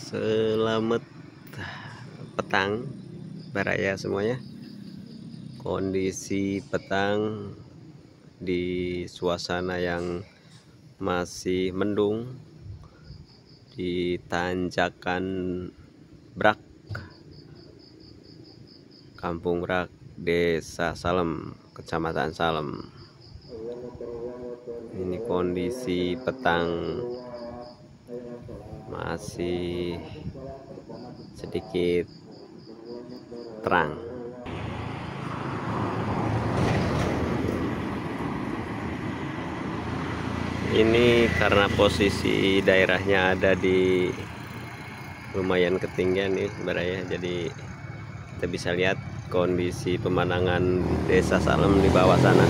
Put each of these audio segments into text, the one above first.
Selamat petang baraya semuanya. Kondisi petang di suasana yang masih mendung di tanjakan Brak, Kampung Brak, Desa Salem, Kecamatan Salem. Ini kondisi petang masih sedikit terang. Ini karena posisi daerahnya ada di lumayan ketinggian nih baraya, jadi kita bisa lihat kondisi pemandangan Desa Salem di bawah sana.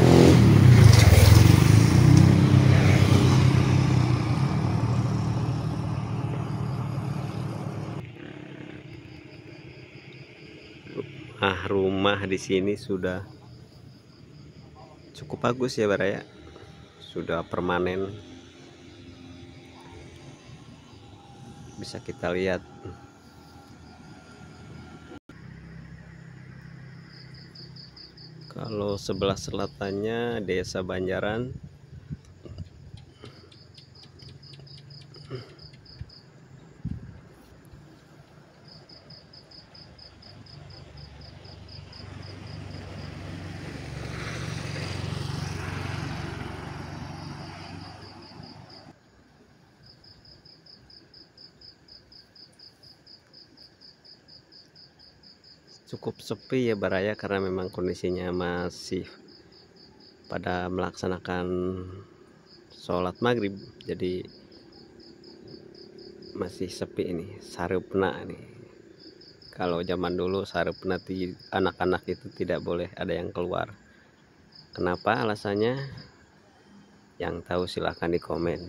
Rumah di sini sudah cukup bagus ya baraya, sudah permanen, bisa kita lihat. Kalau sebelah selatannya Desa Banjaran, cukup sepi ya baraya, karena memang kondisinya masih pada melaksanakan sholat maghrib, jadi masih sepi ini. Sarupna nih, kalau zaman dulu sarupna anak-anak itu tidak boleh ada yang keluar. Kenapa alasannya? Yang tahu silahkan di komen.